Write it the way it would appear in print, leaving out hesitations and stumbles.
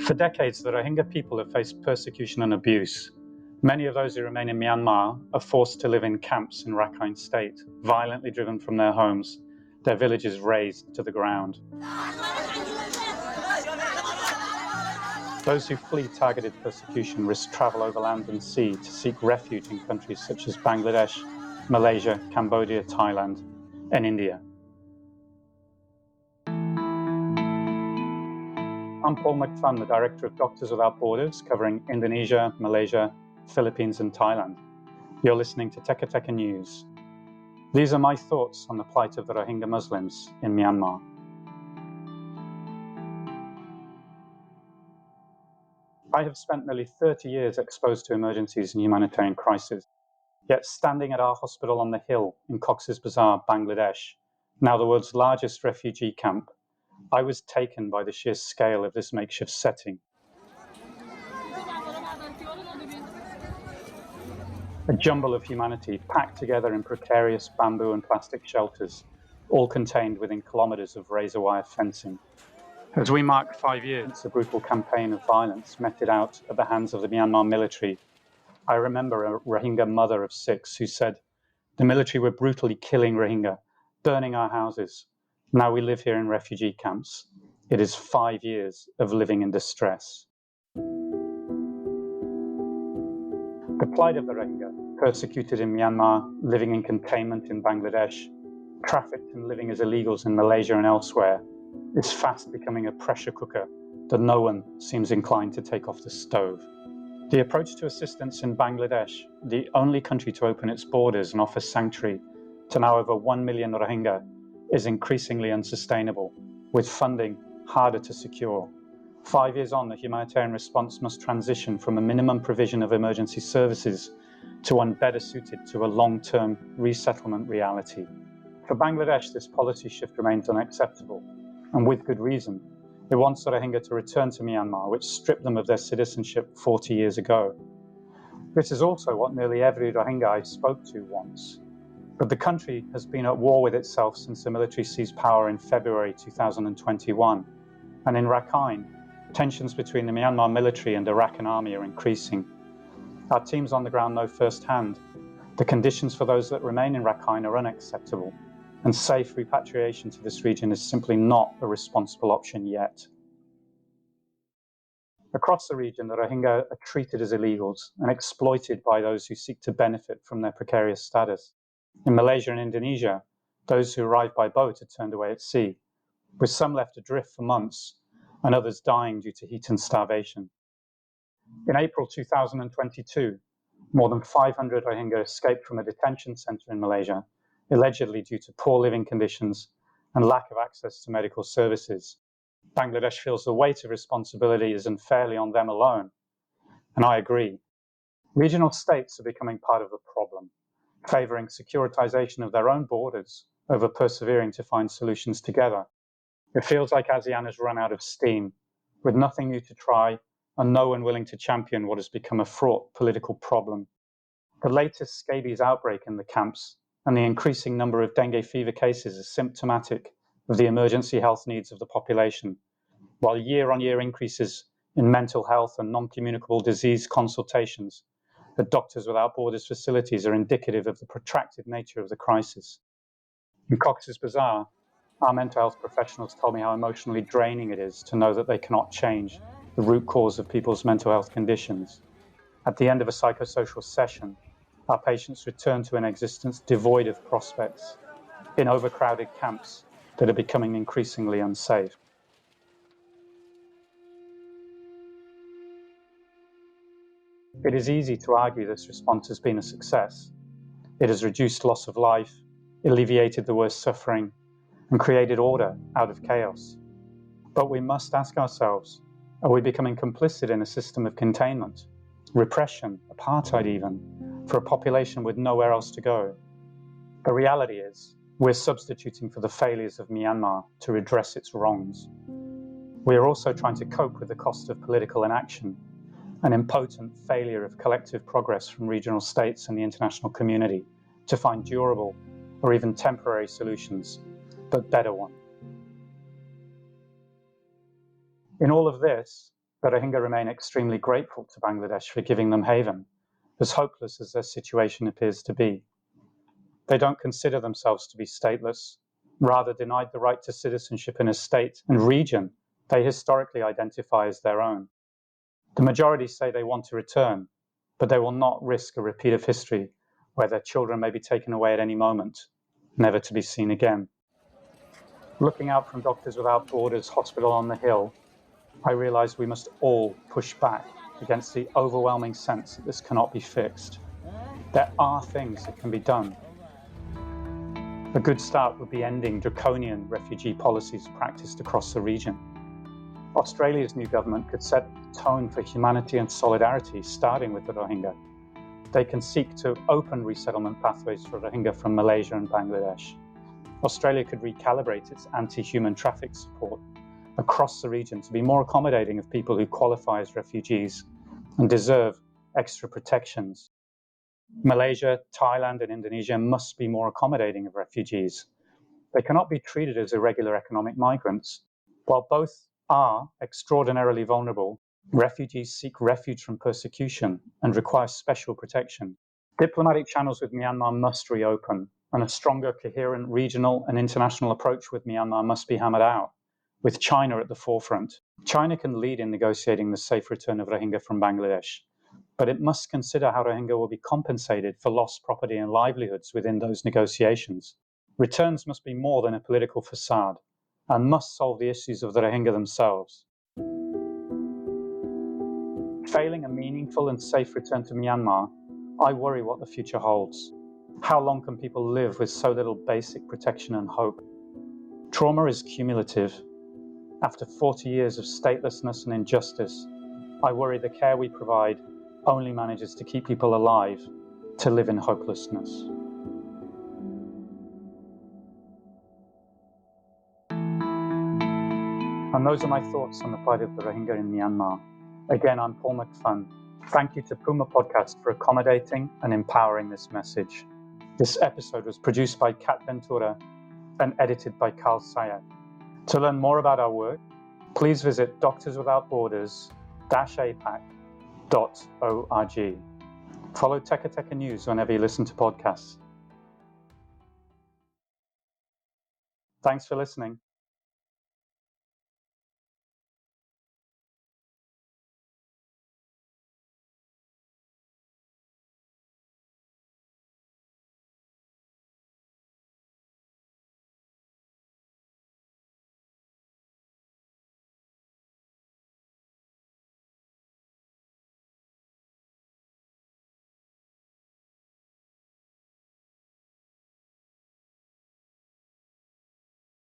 For decades, the Rohingya people have faced persecution and abuse. Many of those who remain in Myanmar are forced to live in camps in Rakhine State, violently driven from their homes, their villages razed to the ground. Those who flee targeted persecution risk travel over land and sea to seek refuge in countries such as Bangladesh, Malaysia, Cambodia, Thailand, and India. I'm Paul McPhun, the Director of Doctors Without Borders, covering Indonesia, Malaysia, Philippines, and Thailand. You're listening to Teka Teka News. These are my thoughts on the plight of the Rohingya Muslims in Myanmar. I have spent nearly 30 years exposed to emergencies and humanitarian crises. Yet standing at our hospital on the hill in Cox's Bazaar, Bangladesh, now the world's largest refugee camp, I was taken by the sheer scale of this makeshift setting. A jumble of humanity packed together in precarious bamboo and plastic shelters, all contained within kilometers of razor wire fencing. As we mark 5 years since a brutal campaign of violence meted out at the hands of the Myanmar military, I remember a Rohingya mother of 6 who said, "The military were brutally killing Rohingya, burning our houses. Now we live here in refugee camps. It is 5 years of living in distress." The plight of the Rohingya, persecuted in Myanmar, living in containment in Bangladesh, trafficked and living as illegals in Malaysia and elsewhere, is fast becoming a pressure cooker that no one seems inclined to take off the stove. The approach to assistance in Bangladesh, the only country to open its borders and offer sanctuary to now over 1 million Rohingya, is increasingly unsustainable, with funding harder to secure. 5 years on, the humanitarian response must transition from a minimum provision of emergency services to one better suited to a long-term resettlement reality. For Bangladesh, this policy shift remains unacceptable, and with good reason. It wants the Rohingya to return to Myanmar, which stripped them of their citizenship 40 years ago. This is also what nearly every Rohingya I spoke to wants. But the country has been at war with itself since the military seized power in February 2021. And in Rakhine, tensions between the Myanmar military and Arakan army are increasing. Our teams on the ground know firsthand the conditions for those that remain in Rakhine are unacceptable, and safe repatriation to this region is simply not a responsible option yet. Across the region, the Rohingya are treated as illegals and exploited by those who seek to benefit from their precarious status. In Malaysia and Indonesia, those who arrive by boat are turned away at sea, with some left adrift for months and others dying due to heat and starvation. In April 2022, more than 500 Rohingya escaped from a detention center in Malaysia, allegedly due to poor living conditions and lack of access to medical services. Bangladesh feels the weight of responsibility is unfairly on them alone, and I agree. Regional states are becoming part of the problem, favoring securitization of their own borders over persevering to find solutions together. It feels like ASEAN has run out of steam, with nothing new to try and no one willing to champion what has become a fraught political problem. The latest scabies outbreak in the camps and the increasing number of dengue fever cases is symptomatic of the emergency health needs of the population, while year-on-year increases in mental health and non-communicable disease consultations at Doctors Without Borders facilities are indicative of the protracted nature of the crisis. In Cox's Bazaar, our mental health professionals told me how emotionally draining it is to know that they cannot change the root cause of people's mental health conditions. At the end of a psychosocial session, our patients return to an existence devoid of prospects, in overcrowded camps that are becoming increasingly unsafe. It is easy to argue this response has been a success. It has reduced loss of life, alleviated the worst suffering, and created order out of chaos. But we must ask ourselves, are we becoming complicit in a system of containment, repression, apartheid even, for a population with nowhere else to go? The reality is, we're substituting for the failures of Myanmar to redress its wrongs. We are also trying to cope with the cost of political inaction, an impotent failure of collective progress from regional states and the international community to find durable or even temporary solutions, but better ones. In all of this, The Rohingya remain extremely grateful to Bangladesh for giving them haven, as hopeless as their situation appears to be. They don't consider themselves to be stateless, rather denied the right to citizenship in a state and region they historically identify as their own. The majority say they want to return, but they will not risk a repeat of history where their children may be taken away at any moment, never to be seen again. Looking out from Doctors Without Borders Hospital on the Hill, I realize we must all push back against the overwhelming sense that this cannot be fixed. There are things that can be done. A good start would be ending draconian refugee policies practiced across the region. Australia's new government could set the tone for humanity and solidarity, starting with the Rohingya. They can seek to open resettlement pathways for Rohingya from Malaysia and Bangladesh. Australia could recalibrate its anti-human traffic support across the region to be more accommodating of people who qualify as refugees and deserve extra protections. Malaysia, Thailand, and Indonesia must be more accommodating of refugees. They cannot be treated as irregular economic migrants. While both are extraordinarily vulnerable, refugees seek refuge from persecution and require special protection. Diplomatic channels with Myanmar must reopen, and a stronger, coherent regional and international approach with Myanmar must be hammered out, with China at the forefront. China can lead in negotiating the safe return of Rohingya from Bangladesh, but it must consider how Rohingya will be compensated for lost property and livelihoods within those negotiations. Returns must be more than a political facade and must solve the issues of the Rohingya themselves. Failing a meaningful and safe return to Myanmar, I worry what the future holds. How long can people live with so little basic protection and hope? Trauma is cumulative. After 40 years of statelessness and injustice, I worry the care we provide only manages to keep people alive to live in hopelessness. And those are my thoughts on the plight of the Rohingya in Myanmar. Again, I'm Paul McPhun. Thank you to Puma Podcast for accommodating and empowering this message. This episode was produced by Kat Ventura and edited by Carl Sayat. To learn more about our work, please visit doctorswithoutborders-apac.org. Follow Teka Teka News whenever you listen to podcasts. Thanks for listening.